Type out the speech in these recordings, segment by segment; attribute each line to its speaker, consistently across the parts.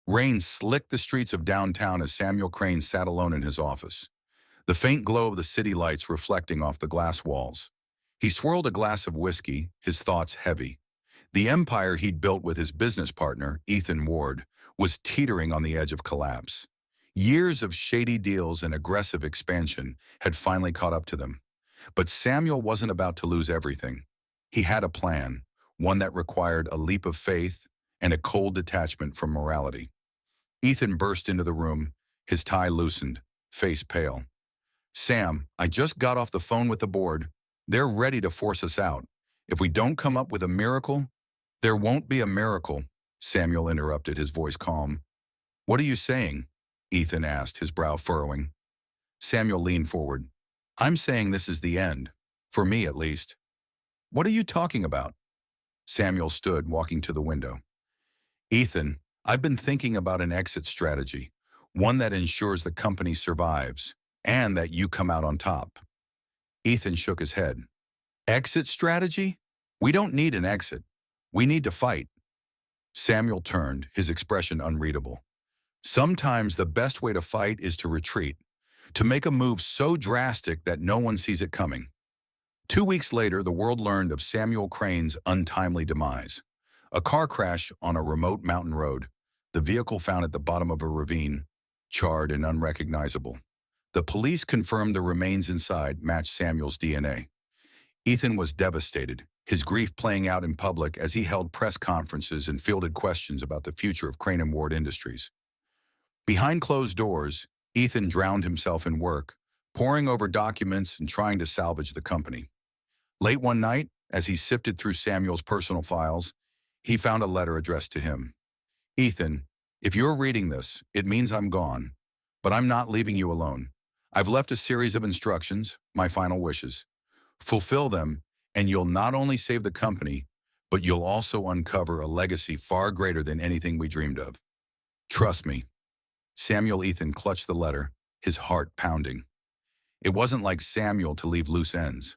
Speaker 1: Rain slicked the streets of downtown as Samuel Crane sat alone in his office, the faint glow of the city lights reflecting off the glass walls. He swirled a glass of whiskey, his thoughts heavy. The empire he'd built with his business partner, Ethan Ward, was teetering on the edge of collapse. Years of shady deals and aggressive expansion had finally caught up to them. But Samuel wasn't about to lose everything. He had a plan, one that required a leap of faith and a cold detachment from morality. Ethan burst into the room, his tie loosened, face pale. "Sam, I just got off the phone with the board. They're ready to force us out. If we don't come up with a miracle—" "There won't be a miracle," Samuel interrupted, his voice calm. "What are you saying?" Ethan asked, his brow furrowing. Samuel leaned forward. "I'm saying this is the end. For me, at least." "What are you talking about?" Samuel stood, walking to the window. "Ethan, I've been thinking about an exit strategy, one that ensures the company survives, and that you come out on top." Ethan shook his head. "Exit strategy? We don't need an exit. We need to fight." Samuel turned, his expression unreadable. "Sometimes the best way to fight is to retreat, to make a move so drastic that no one sees it coming." 2 weeks later, the world learned of Samuel Crane's untimely demise. A car crash on a remote mountain road, the vehicle found at the bottom of a ravine, charred and unrecognizable. The police confirmed the remains inside matched Samuel's DNA. Ethan was devastated, his grief playing out in public as he held press conferences and fielded questions about the future of Crane and Ward Industries. Behind closed doors, Ethan drowned himself in work, poring over documents and trying to salvage the company. Late one night, as he sifted through Samuel's personal files, he found a letter addressed to him. "Ethan, if you're reading this, it means I'm gone. But I'm not leaving you alone. I've left a series of instructions, my final wishes. Fulfill them, and you'll not only save the company, but you'll also uncover a legacy far greater than anything we dreamed of. Trust me." Samuel Ethan clutched the letter, his heart pounding. It wasn't like Samuel to leave loose ends.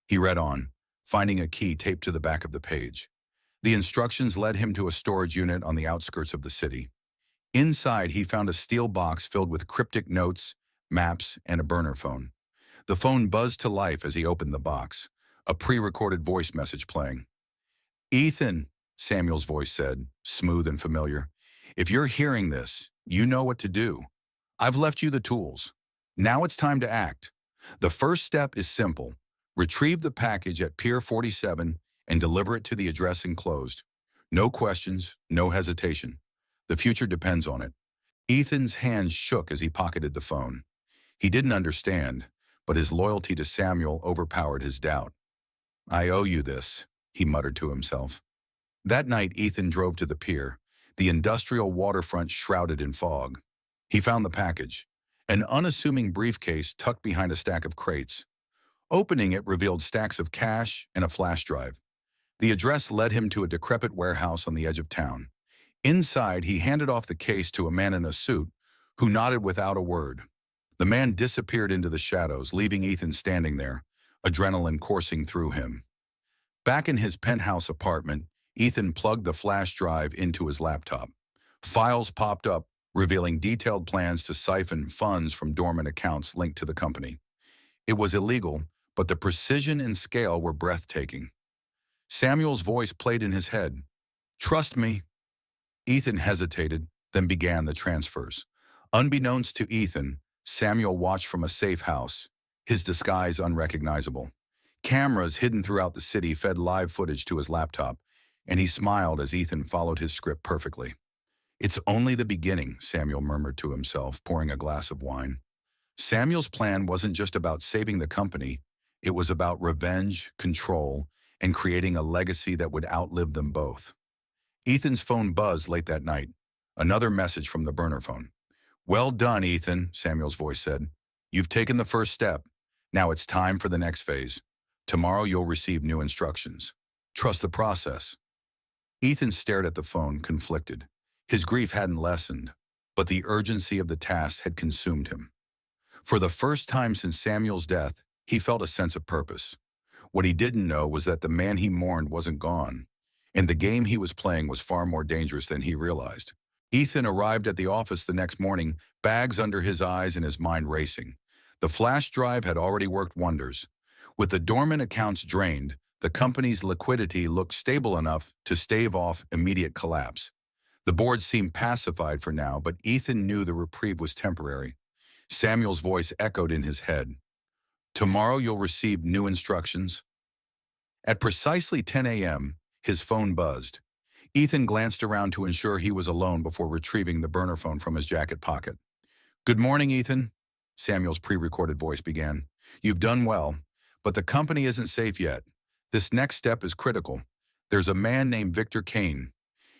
Speaker 1: He read on, finding a key taped to the back of the page. The instructions led him to a storage unit on the outskirts of the city. Inside, he found a steel box filled with cryptic notes, maps, and a burner phone. The phone buzzed to life as he opened the box, a pre-recorded voice message playing. "Ethan," Samuel's voice said, smooth and familiar, "if you're hearing this, you know what to do. I've left you the tools. Now it's time to act. The first step is simple. Retrieve the package at Pier 47 and deliver it to the address enclosed. No questions, no hesitation. The future depends on it." Ethan's hands shook as he pocketed the phone. He didn't understand, but his loyalty to Samuel overpowered his doubt. "I owe you this," he muttered to himself. That night, Ethan drove to the pier, the industrial waterfront shrouded in fog. He found the package, an unassuming briefcase tucked behind a stack of crates. Opening it revealed stacks of cash and a flash drive. The address led him to a decrepit warehouse on the edge of town. Inside, he handed off the case to a man in a suit who nodded without a word. The man disappeared into the shadows, leaving Ethan standing there, adrenaline coursing through him. Back in his penthouse apartment, Ethan plugged the flash drive into his laptop. Files popped up, revealing detailed plans to siphon funds from dormant accounts linked to the company. It was illegal, but the precision and scale were breathtaking. Samuel's voice played in his head. "Trust me." Ethan hesitated, then began the transfers. Unbeknownst to Ethan, Samuel watched from a safe house, his disguise unrecognizable. Cameras hidden throughout the city fed live footage to his laptop, and he smiled as Ethan followed his script perfectly. "It's only the beginning," Samuel murmured to himself, pouring a glass of wine. Samuel's plan wasn't just about saving the company, it was about revenge, control, and creating a legacy that would outlive them both. Ethan's phone buzzed late that night. Another message from the burner phone. "Well done, Ethan," Samuel's voice said. "You've taken the first step. Now it's time for the next phase. Tomorrow you'll receive new instructions. Trust the process." Ethan stared at the phone, conflicted. His grief hadn't lessened, but the urgency of the task had consumed him. For the first time since Samuel's death, he felt a sense of purpose. What he didn't know was that the man he mourned wasn't gone, and the game he was playing was far more dangerous than he realized. Ethan arrived at the office the next morning, bags under his eyes and his mind racing. The flash drive had already worked wonders. With the dormant accounts drained, the company's liquidity looked stable enough to stave off immediate collapse. The board seemed pacified for now, but Ethan knew the reprieve was temporary. Samuel's voice echoed in his head. Tomorrow you'll receive new instructions. At precisely 10 a.m., his phone buzzed. Ethan glanced around to ensure he was alone before retrieving the burner phone from his jacket pocket. Good morning, Ethan, Samuel's pre-recorded voice began. You've done well, but the company isn't safe yet. This next step is critical. There's a man named Victor Kane.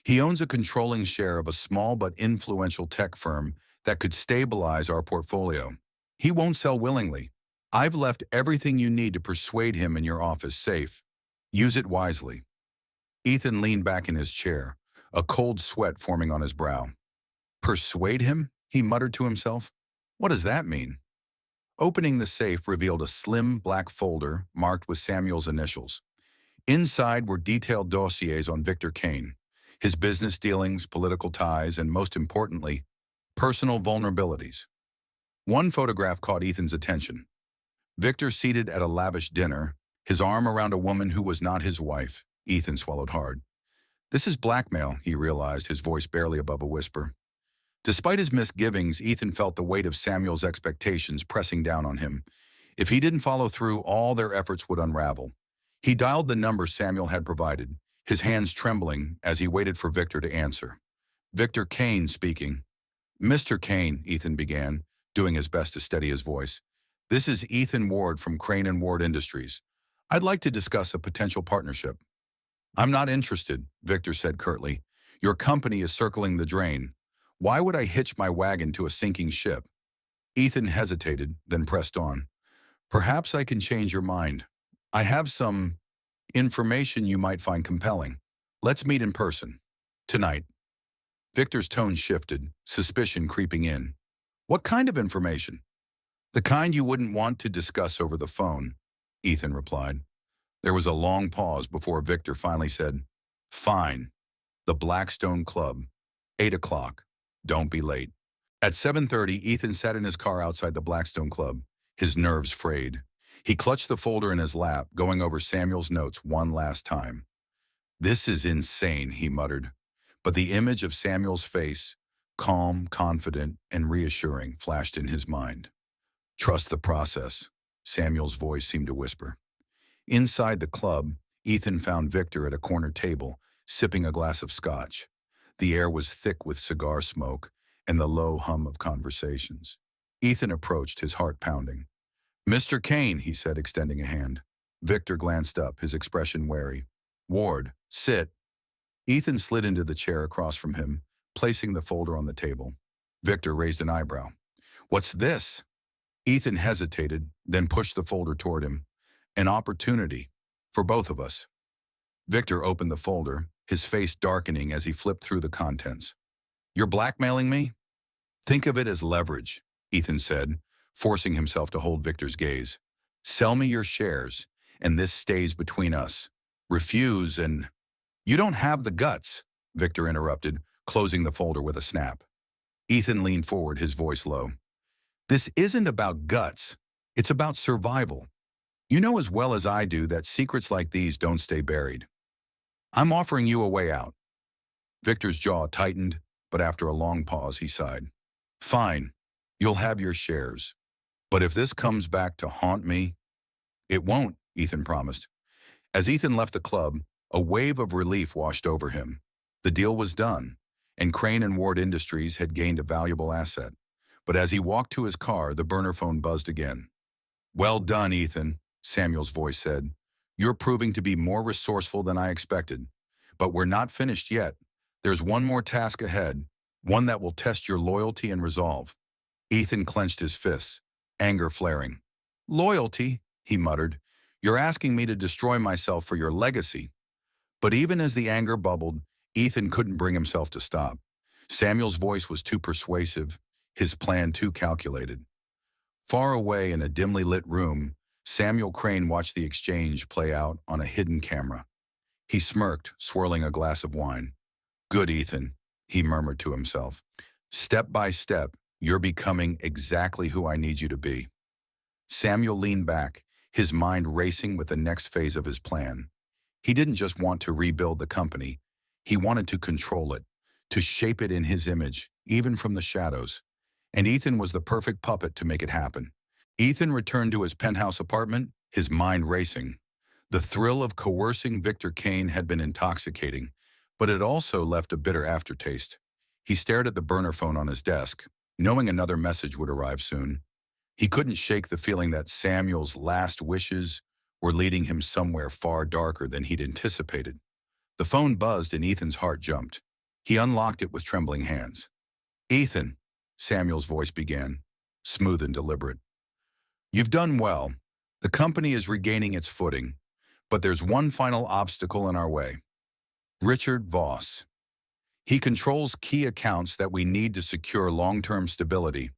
Speaker 1: He owns a controlling share of a small but influential tech firm that could stabilize our portfolio. He won't sell willingly. I've left everything you need to persuade him in your office safe. Use it wisely. Ethan leaned back in his chair, a cold sweat forming on his brow. Persuade him? He muttered to himself. What does that mean? Opening the safe revealed a slim black folder marked with Samuel's initials. Inside were detailed dossiers on Victor Kane, his business dealings, political ties, and most importantly, personal vulnerabilities. One photograph caught Ethan's attention. Victor seated at a lavish dinner, his arm around a woman who was not his wife. Ethan swallowed hard. This is blackmail, he realized, his voice barely above a whisper. Despite his misgivings, Ethan felt the weight of Samuel's expectations pressing down on him. If he didn't follow through, all their efforts would unravel. He dialed the number Samuel had provided, his hands trembling as he waited for Victor to answer. Victor Kane speaking. Mr. Kane, Ethan began, doing his best to steady his voice. This is Ethan Ward from Crane and Ward Industries. I'd like to discuss a potential partnership. I'm not interested, Victor said curtly. Your company is circling the drain. Why would I hitch my wagon to a sinking ship? Ethan hesitated, then pressed on. Perhaps I can change your mind. I have some information you might find compelling. Let's meet in person. Tonight. Victor's tone shifted, suspicion creeping in. What kind of information? The kind you wouldn't want to discuss over the phone, Ethan replied. There was a long pause before Victor finally said, Fine. The Blackstone Club. 8 o'clock. Don't be late. At 7:30, Ethan sat in his car outside the Blackstone Club, his nerves frayed. He clutched the folder in his lap, going over Samuel's notes one last time. This is insane, he muttered. But the image of Samuel's face, calm, confident, and reassuring, flashed in his mind. Trust the process, Samuel's voice seemed to whisper. Inside the club, Ethan found Victor at a corner table, sipping a glass of scotch. The air was thick with cigar smoke and the low hum of conversations. Ethan approached, his heart pounding. Mr. Kane, he said, extending a hand. Victor glanced up, his expression wary. Ward, sit. Ethan slid into the chair across from him, placing the folder on the table. Victor raised an eyebrow. What's this? Ethan hesitated, then pushed the folder toward him. An opportunity. For both of us. Victor opened the folder, his face darkening as he flipped through the contents. You're blackmailing me? Think of it as leverage, Ethan said, forcing himself to hold Victor's gaze. Sell me your shares, and this stays between us. Refuse and... You don't have the guts, Victor interrupted, closing the folder with a snap. Ethan leaned forward, his voice low. This isn't about guts. It's about survival. You know as well as I do that secrets like these don't stay buried. I'm offering you a way out. Victor's jaw tightened, but after a long pause, he sighed. Fine, you'll have your shares. But if this comes back to haunt me... It won't, Ethan promised. As Ethan left the club, a wave of relief washed over him. The deal was done, and Crane and Ward Industries had gained a valuable asset. But as he walked to his car, the burner phone buzzed again. Well done, Ethan, Samuel's voice said. You're proving to be more resourceful than I expected. But we're not finished yet. There's one more task ahead, one that will test your loyalty and resolve. Ethan clenched his fists, anger flaring. Loyalty, he muttered. You're asking me to destroy myself for your legacy. But even as the anger bubbled, Ethan couldn't bring himself to stop. Samuel's voice was too persuasive, his plan too calculated. Far away in a dimly lit room, Samuel Crane watched the exchange play out on a hidden camera. He smirked, swirling a glass of wine. Good, Ethan. he murmured to himself. Step by step, you're becoming exactly who I need you to be. Samuel leaned back, his mind racing with the next phase of his plan. He didn't just want to rebuild the company. He wanted to control it, to shape it in his image, even from the shadows. And Ethan was the perfect puppet to make it happen. Ethan returned to his penthouse apartment, his mind racing. The thrill of coercing Victor Kane had been intoxicating, but it also left a bitter aftertaste. He stared at the burner phone on his desk, knowing another message would arrive soon. He couldn't shake the feeling that Samuel's last wishes were leading him somewhere far darker than he'd anticipated. The phone buzzed and Ethan's heart jumped. He unlocked it with trembling hands. Ethan, Samuel's voice began, smooth and deliberate. You've done well. The company is regaining its footing, but there's one final obstacle in our way. Richard Voss. He controls key accounts that we need to secure long-term stability.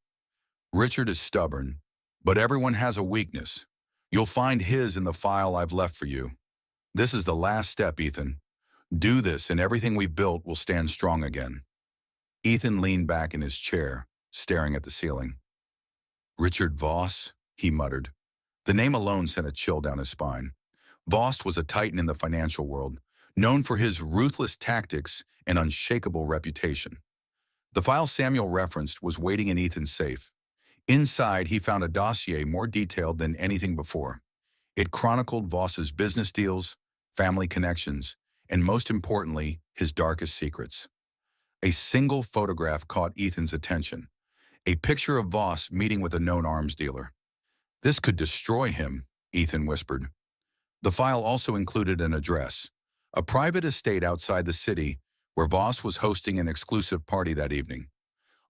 Speaker 1: Richard is stubborn, but everyone has a weakness. You'll find his in the file I've left for you. This is the last step, Ethan. Do this and everything we've built will stand strong again. Ethan leaned back in his chair, staring at the ceiling. Richard Voss, he muttered. The name alone sent a chill down his spine. Voss was a titan in the financial world, known for his ruthless tactics and unshakable reputation. The file Samuel referenced was waiting in Ethan's safe. Inside, he found a dossier more detailed than anything before. It chronicled Voss's business deals, family connections, and most importantly, his darkest secrets. A single photograph caught Ethan's attention. A picture of Voss meeting with a known arms dealer. This could destroy him, Ethan whispered. The file also included an address, a private estate outside the city where Voss was hosting an exclusive party that evening.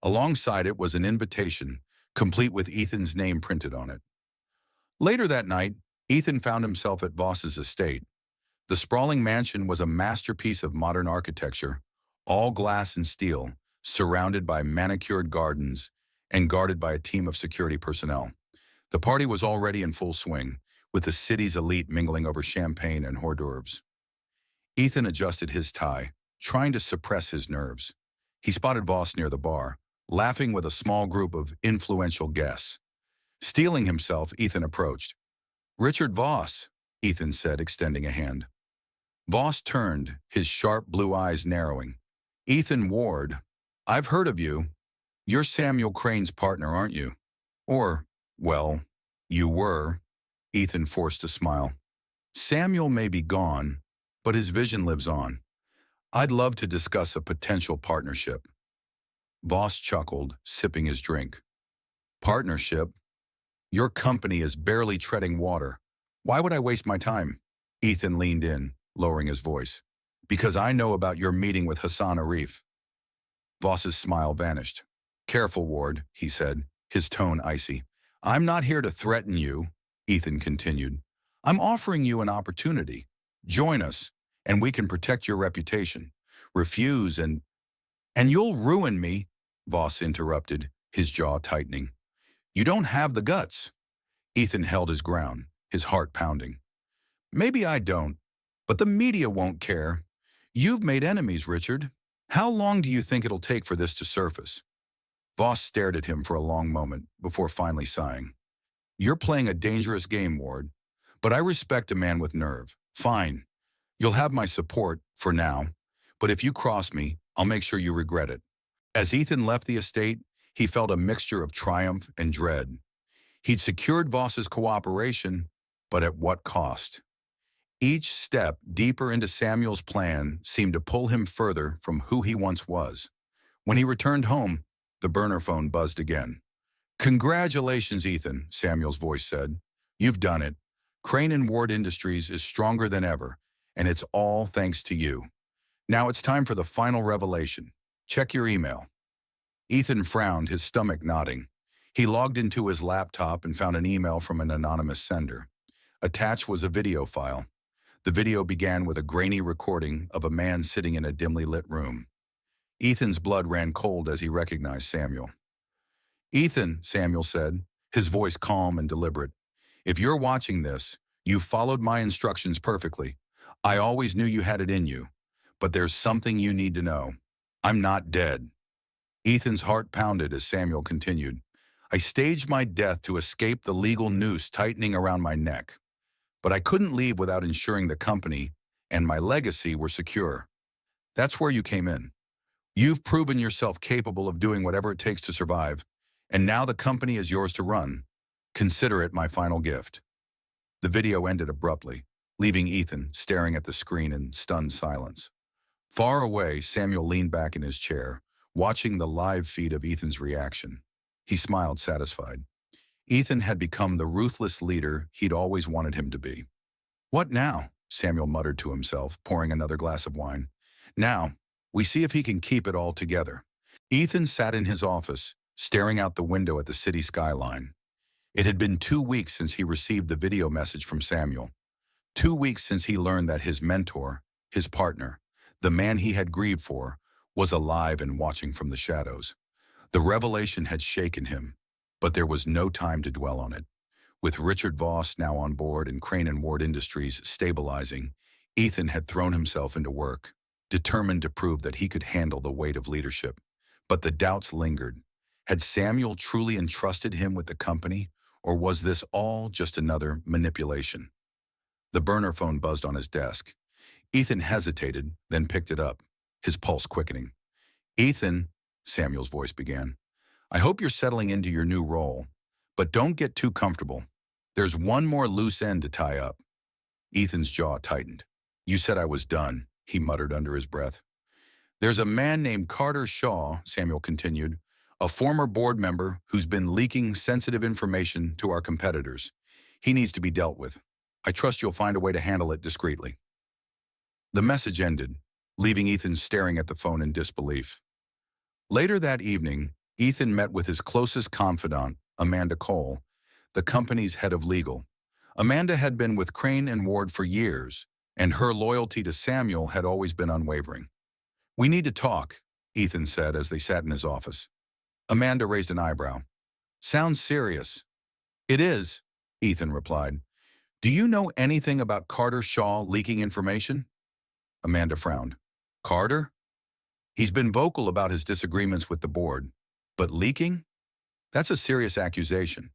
Speaker 1: Alongside it was an invitation, complete with Ethan's name printed on it. Later that night, Ethan found himself at Voss's estate. The sprawling mansion was a masterpiece of modern architecture, all glass and steel, surrounded by manicured gardens and guarded by a team of security personnel. The party was already in full swing, with the city's elite mingling over champagne and hors d'oeuvres. Ethan adjusted his tie, trying to suppress his nerves. He spotted Voss near the bar, laughing with a small group of influential guests. Steeling himself, Ethan approached. Richard Voss, Ethan said, extending a hand. Voss turned, his sharp blue eyes narrowing. Ethan Ward, I've heard of you. You're Samuel Crane's partner, aren't you? Or, well, you were. Ethan forced a smile. Samuel may be gone, but his vision lives on. I'd love to discuss a potential partnership. Voss chuckled, sipping his drink. Partnership? Your company is barely treading water. Why would I waste my time? Ethan leaned in, lowering his voice. Because I know about your meeting with Hassan Arif. Voss's smile vanished. Careful, Ward, he said, his tone icy. I'm not here to threaten you, Ethan continued. I'm offering you an opportunity. Join us, and we can protect your reputation. Refuse and you'll ruin me, Voss interrupted, his jaw tightening. You don't have the guts. Ethan held his ground, his heart pounding. Maybe I don't, but the media won't care. You've made enemies, Richard. How long do you think it'll take for this to surface? Voss stared at him for a long moment before finally sighing. You're playing a dangerous game, Ward, but I respect a man with nerve. Fine. You'll have my support, for now, but if you cross me, I'll make sure you regret it. As Ethan left the estate, he felt a mixture of triumph and dread. He'd secured Voss's cooperation, but at what cost? Each step deeper into Samuel's plan seemed to pull him further from who he once was. When he returned home, the burner phone buzzed again. Congratulations, Ethan, Samuel's voice said. You've done it. Crane and Ward Industries is stronger than ever, and it's all thanks to you. Now it's time for the final revelation. Check your email. Ethan frowned, his stomach knotting. He logged into his laptop and found an email from an anonymous sender. Attached was a video file. The video began with a grainy recording of a man sitting in a dimly lit room. Ethan's blood ran cold as he recognized Samuel. Ethan, Samuel said, his voice calm and deliberate. If you're watching this, you followed my instructions perfectly. I always knew you had it in you, but there's something you need to know. I'm not dead. Ethan's heart pounded as Samuel continued. I staged my death to escape the legal noose tightening around my neck. But I couldn't leave without ensuring the company and my legacy were secure. That's where you came in. You've proven yourself capable of doing whatever it takes to survive, and now the company is yours to run. Consider it my final gift. The video ended abruptly, leaving Ethan staring at the screen in stunned silence. Far away, Samuel leaned back in his chair, watching the live feed of Ethan's reaction. He smiled, satisfied. Ethan had become the ruthless leader he'd always wanted him to be. What now? Samuel muttered to himself, pouring another glass of wine. Now, we see if he can keep it all together. Ethan sat in his office, staring out the window at the city skyline. It had been 2 weeks since he received the video message from Samuel. 2 weeks since he learned that his mentor, his partner, the man he had grieved for, was alive and watching from the shadows. The revelation had shaken him, but there was no time to dwell on it. With Richard Voss now on board and Crane and Ward Industries stabilizing, Ethan had thrown himself into work, determined to prove that he could handle the weight of leadership. But the doubts lingered. Had Samuel truly entrusted him with the company, or was this all just another manipulation? The burner phone buzzed on his desk. Ethan hesitated, then picked it up, his pulse quickening. Ethan, Samuel's voice began, I hope you're settling into your new role, but don't get too comfortable. There's one more loose end to tie up. Ethan's jaw tightened. You said I was done, he muttered under his breath. There's a man named Carter Shaw, Samuel continued, a former board member who's been leaking sensitive information to our competitors. He needs to be dealt with. I trust you'll find a way to handle it discreetly. The message ended, leaving Ethan staring at the phone in disbelief. Later that evening, Ethan met with his closest confidant, Amanda Cole, the company's head of legal. Amanda had been with Crane and Ward for years, and her loyalty to Samuel had always been unwavering. We need to talk, Ethan said as they sat in his office. Amanda raised an eyebrow. Sounds serious. It is, Ethan replied. Do you know anything about Carter Shaw leaking information? Amanda frowned. Carter? He's been vocal about his disagreements with the board, but leaking? That's a serious accusation.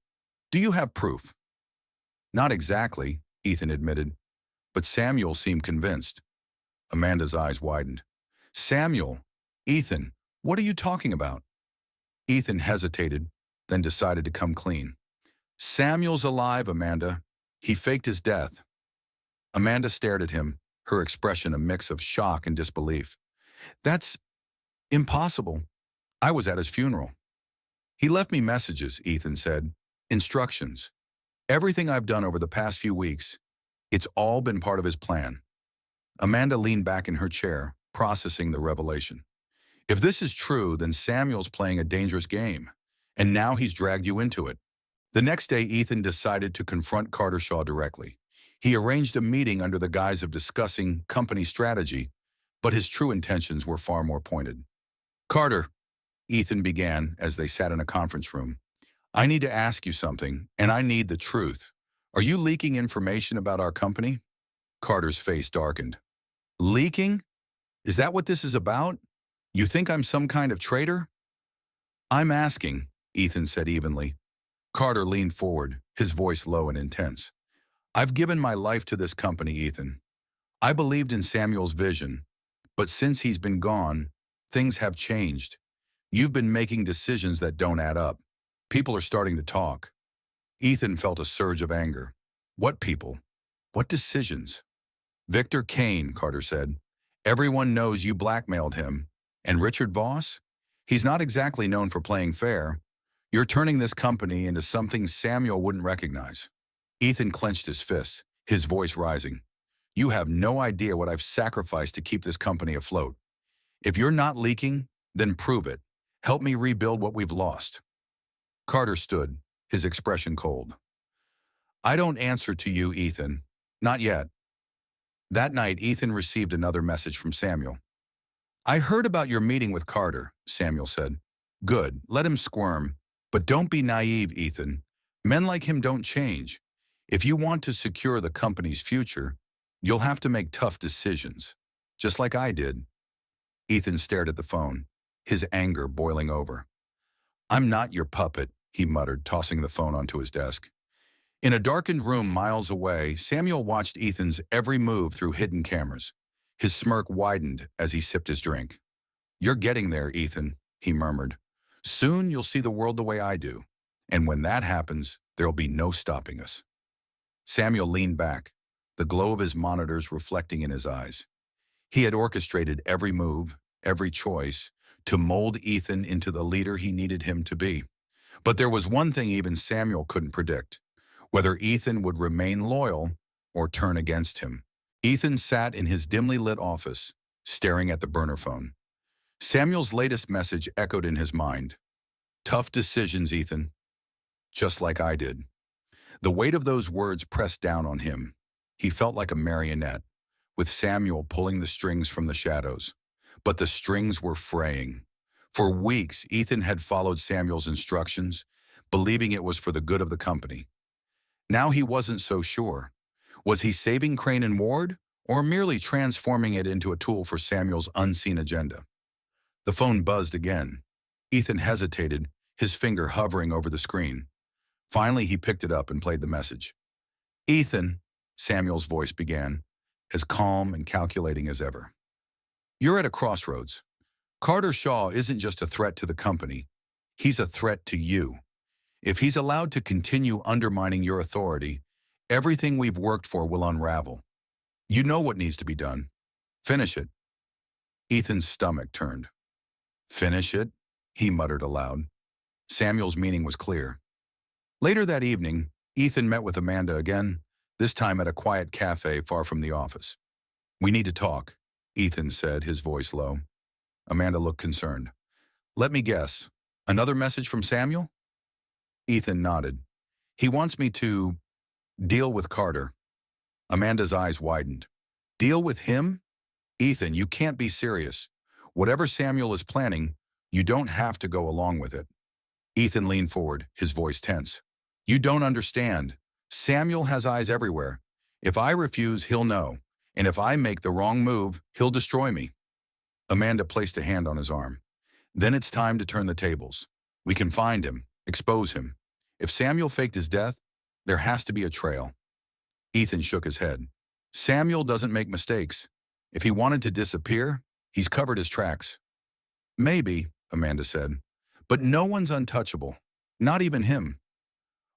Speaker 1: Do you have proof? Not exactly, Ethan admitted, but Samuel seemed convinced. Amanda's eyes widened. Samuel, Ethan, what are you talking about? Ethan hesitated, then decided to come clean. Samuel's alive, Amanda. He faked his death. Amanda stared at him, her expression a mix of shock and disbelief. That's impossible. I was at his funeral. He left me messages, Ethan said. Instructions. Everything I've done over the past few weeks, it's all been part of his plan. Amanda leaned back in her chair, processing the revelation. If this is true, then Samuel's playing a dangerous game, and now he's dragged you into it. The next day, Ethan decided to confront Carter Shaw directly. He arranged a meeting under the guise of discussing company strategy, but his true intentions were far more pointed. Carter, Ethan began as they sat in a conference room, I need to ask you something, and I need the truth. Are you leaking information about our company? Carter's face darkened. Leaking? Is that what this is about? You think I'm some kind of traitor? I'm asking, Ethan said evenly. Carter leaned forward, his voice low and intense. I've given my life to this company, Ethan. I believed in Samuel's vision, but since he's been gone, things have changed. You've been making decisions that don't add up. People are starting to talk. Ethan felt a surge of anger. What people? What decisions? Victor Kane, Carter said. Everyone knows you blackmailed him. And Richard Voss? He's not exactly known for playing fair. You're turning this company into something Samuel wouldn't recognize. Ethan clenched his fists, his voice rising. You have no idea what I've sacrificed to keep this company afloat. If you're not leaking, then prove it. Help me rebuild what we've lost. Carter stood, his expression cold. I don't answer to you, Ethan. Not yet. That night, Ethan received another message from Samuel. I heard about your meeting with Carter, Samuel said. Good, let him squirm. But don't be naive, Ethan. Men like him don't change. If you want to secure the company's future, you'll have to make tough decisions, just like I did. Ethan stared at the phone, his anger boiling over. "I'm not your puppet," he muttered, tossing the phone onto his desk. In a darkened room miles away, Samuel watched Ethan's every move through hidden cameras. His smirk widened as he sipped his drink. "You're getting there, Ethan," he murmured. "Soon you'll see the world the way I do. And when that happens, there'll be no stopping us." Samuel leaned back, the glow of his monitors reflecting in his eyes. He had orchestrated every move, every choice, to mold Ethan into the leader he needed him to be. But there was one thing even Samuel couldn't predict: whether Ethan would remain loyal or turn against him. Ethan sat in his dimly lit office, staring at the burner phone. Samuel's latest message echoed in his mind. "Tough decisions, Ethan. Just like I did." The weight of those words pressed down on him. He felt like a marionette, with Samuel pulling the strings from the shadows. But the strings were fraying. For weeks, Ethan had followed Samuel's instructions, believing it was for the good of the company. Now he wasn't so sure. Was he saving Crane and Ward, or merely transforming it into a tool for Samuel's unseen agenda? The phone buzzed again. Ethan hesitated, his finger hovering over the screen. Finally, he picked it up and played the message. "Ethan," Samuel's voice began, as calm and calculating as ever. "You're at a crossroads. Carter Shaw isn't just a threat to the company. He's a threat to you. If he's allowed to continue undermining your authority, everything we've worked for will unravel. You know what needs to be done. Finish it." Ethan's stomach turned. "Finish it?" he muttered aloud. Samuel's meaning was clear. Later that evening, Ethan met with Amanda again, this time at a quiet cafe far from the office. "We need to talk," Ethan said, his voice low. Amanda looked concerned. "Let me guess. Another message from Samuel?" Ethan nodded. "He wants me to deal with Carter." Amanda's eyes widened. "Deal with him? Ethan, you can't be serious. Whatever Samuel is planning, you don't have to go along with it." Ethan leaned forward, his voice tense. "You don't understand. Samuel has eyes everywhere. If I refuse, he'll know. And if I make the wrong move, he'll destroy me." Amanda placed a hand on his arm. "Then it's time to turn the tables. We can find him, expose him. If Samuel faked his death, there has to be a trail." Ethan shook his head. "Samuel doesn't make mistakes. If he wanted to disappear, he's covered his tracks." "Maybe," Amanda said, "but no one's untouchable. Not even him."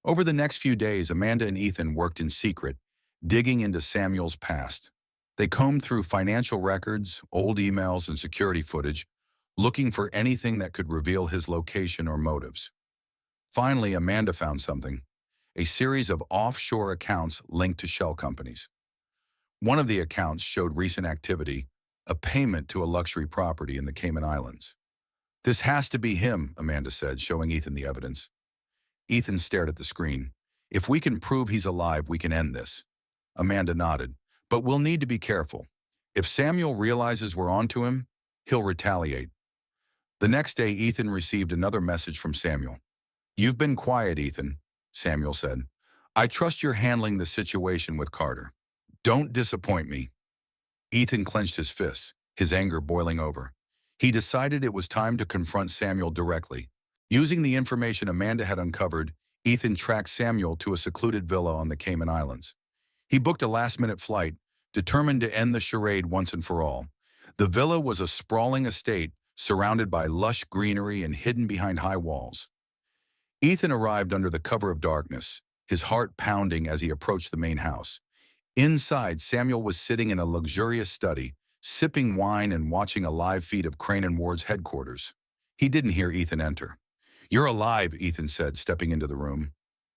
Speaker 1: Over the next few days, Amanda and Ethan worked in secret, digging into Samuel's past. They combed through financial records, old emails, and security footage, looking for anything that could reveal his location or motives. Finally, Amanda found something: a series of offshore accounts linked to shell companies. One of the accounts showed recent activity, a payment to a luxury property in the Cayman Islands. "This has to be him," Amanda said, showing Ethan the evidence. Ethan stared at the screen. "If we can prove he's alive, we can end this." Amanda nodded. "But we'll need to be careful. If Samuel realizes we're onto him, he'll retaliate." The next day, Ethan received another message from Samuel. "You've been quiet, Ethan," Samuel said. "I trust you're handling the situation with Carter. Don't disappoint me." Ethan clenched his fists, his anger boiling over. He decided it was time to confront Samuel directly. Using the information Amanda had uncovered, Ethan tracked Samuel to a secluded villa on the Cayman Islands. He booked a last-minute flight, determined to end the charade once and for all. The villa was a sprawling estate surrounded by lush greenery and hidden behind high walls. Ethan arrived under the cover of darkness, his heart pounding as he approached the main house. Inside, Samuel was sitting in a luxurious study, sipping wine and watching a live feed of Crane and Ward's headquarters. He didn't hear Ethan enter. "You're alive," Ethan said, stepping into the room.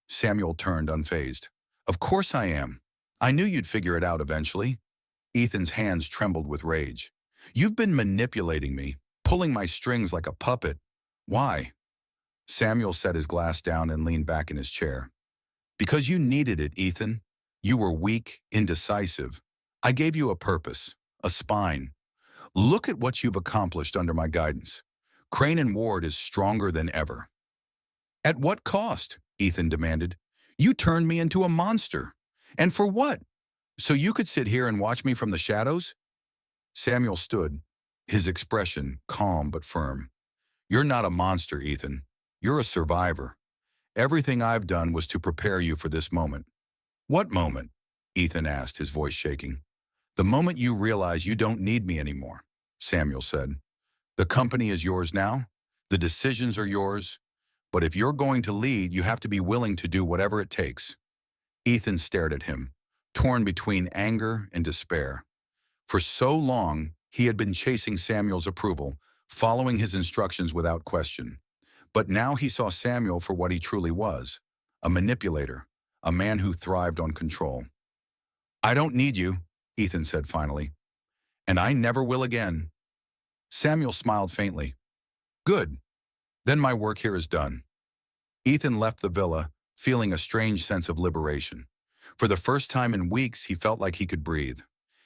Speaker 1: Samuel turned unfazed. "Of course I am. I knew you'd figure it out eventually." Ethan's hands trembled with rage. "You've been manipulating me, pulling my strings like a puppet. Why?" Samuel set his glass down and leaned back in his chair. "Because you needed it, Ethan. You were weak, indecisive. I gave you a purpose, a spine. Look at what you've accomplished under my guidance. Crane and Ward is stronger than ever." "At what cost?" Ethan demanded. "You turned me into a monster. And for what? So you could sit here and watch me from the shadows?" Samuel stood, his expression calm but firm. "You're not a monster, Ethan. You're a survivor. Everything I've done was to prepare you for this moment." "What moment?" Ethan asked, his voice shaking. "The moment you realize you don't need me anymore," Samuel said. "The company is yours now. The decisions are yours. But if you're going to lead, you have to be willing to do whatever it takes." Ethan stared at him, torn between anger and despair. For so long, he had been chasing Samuel's approval, following his instructions without question. But now he saw Samuel for what he truly was, a manipulator, a man who thrived on control. "I don't need you," Ethan said finally. "And I never will again." Samuel smiled faintly. "Good. Then my work here is done." Ethan left the villa, feeling a strange sense of liberation. For the first time in weeks, he felt like he could breathe.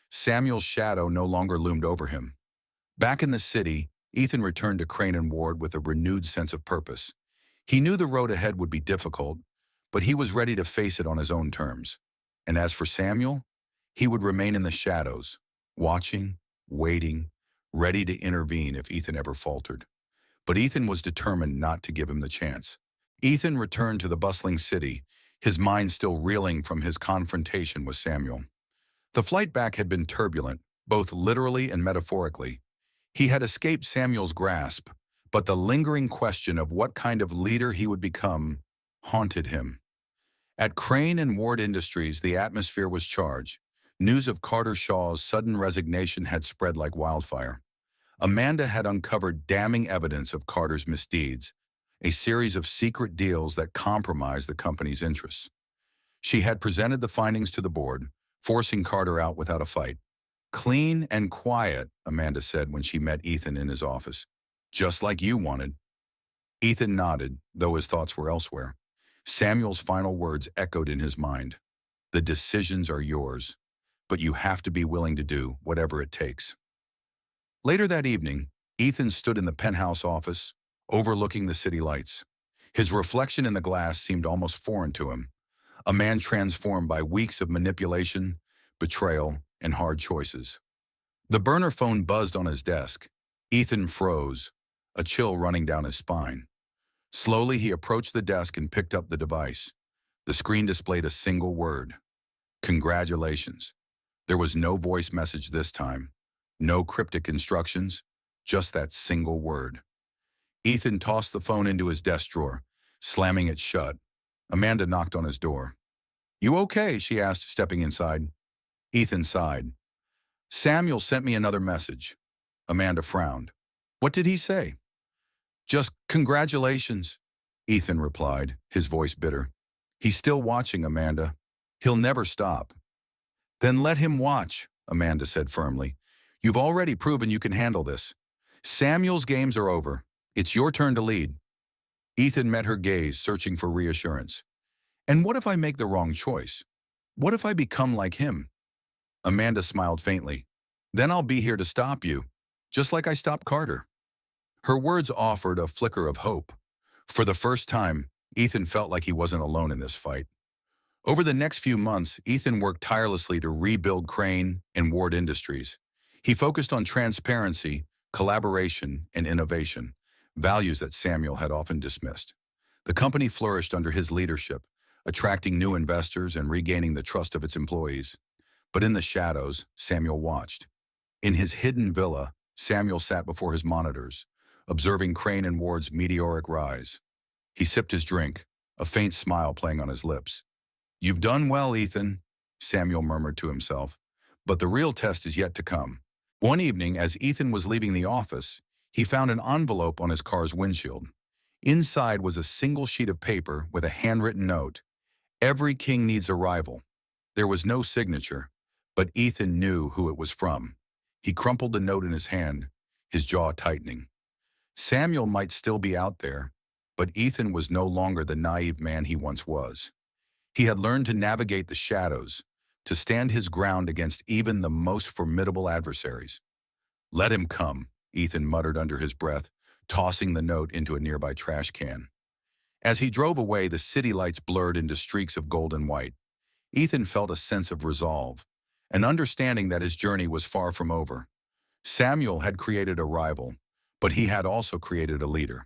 Speaker 1: Samuel's shadow no longer loomed over him. Back in the city, Ethan returned to Crane and Ward with a renewed sense of purpose. He knew the road ahead would be difficult, but he was ready to face it on his own terms. And as for Samuel, he would remain in the shadows, watching, waiting, ready to intervene if Ethan ever faltered. But Ethan was determined not to give him the chance. Ethan returned to the bustling city, his mind still reeling from his confrontation with Samuel. The flight back had been turbulent, both literally and metaphorically. He had escaped Samuel's grasp, but the lingering question of what kind of leader he would become haunted him. At Crane and Ward Industries, the atmosphere was charged. News of Carter Shaw's sudden resignation had spread like wildfire. Amanda had uncovered damning evidence of Carter's misdeeds, a series of secret deals that compromised the company's interests. She had presented the findings to the board, forcing Carter out without a fight. "Clean and quiet," Amanda said when she met Ethan in his office. "Just like you wanted." Ethan nodded, though his thoughts were elsewhere. Samuel's final words echoed in his mind. "The decisions are yours, but you have to be willing to do whatever it takes." Later that evening, Ethan stood in the penthouse office, overlooking the city lights. His reflection in the glass seemed almost foreign to him, a man transformed by weeks of manipulation, betrayal, and hard choices. The burner phone buzzed on his desk. Ethan froze, a chill running down his spine. Slowly, he approached the desk and picked up the device. The screen displayed a single word: "Congratulations." There was no voice message this time, no cryptic instructions, just that single word. Ethan tossed the phone into his desk drawer, slamming it shut. Amanda knocked on his door. "You okay?" she asked, stepping inside. Ethan sighed. "Samuel sent me another message." Amanda frowned. "What did he say?" "Just congratulations," Ethan replied, his voice bitter. "He's still watching, Amanda. He'll never stop." "Then let him watch," Amanda said firmly. "You've already proven you can handle this. Samuel's games are over. It's your turn to lead." Ethan met her gaze, searching for reassurance. "And what if I make the wrong choice? What if I become like him?" Amanda smiled faintly. "Then I'll be here to stop you, just like I stopped Carter." Her words offered a flicker of hope. For the first time, Ethan felt like he wasn't alone in this fight. Over the next few months, Ethan worked tirelessly to rebuild Crane and Ward Industries. He focused on transparency, collaboration, and innovation, values that Samuel had often dismissed. The company flourished under his leadership, attracting new investors and regaining the trust of its employees. But in the shadows, Samuel watched. In his hidden villa, Samuel sat before his monitors, observing Crane and Ward's meteoric rise. He sipped his drink, a faint smile playing on his lips. "You've done well, Ethan," Samuel murmured to himself. "But the real test is yet to come." One evening, as Ethan was leaving the office, he found an envelope on his car's windshield. Inside was a single sheet of paper with a handwritten note. "Every king needs a rival." There was no signature, but Ethan knew who it was from. He crumpled the note in his hand, his jaw tightening. Samuel might still be out there, but Ethan was no longer the naive man he once was. He had learned to navigate the shadows, to stand his ground against even the most formidable adversaries. "Let him come," Ethan muttered under his breath, tossing the note into a nearby trash can. As he drove away, the city lights blurred into streaks of gold and white. Ethan felt a sense of resolve, an understanding that his journey was far from over. Samuel had created a rival, but he had also created a leader.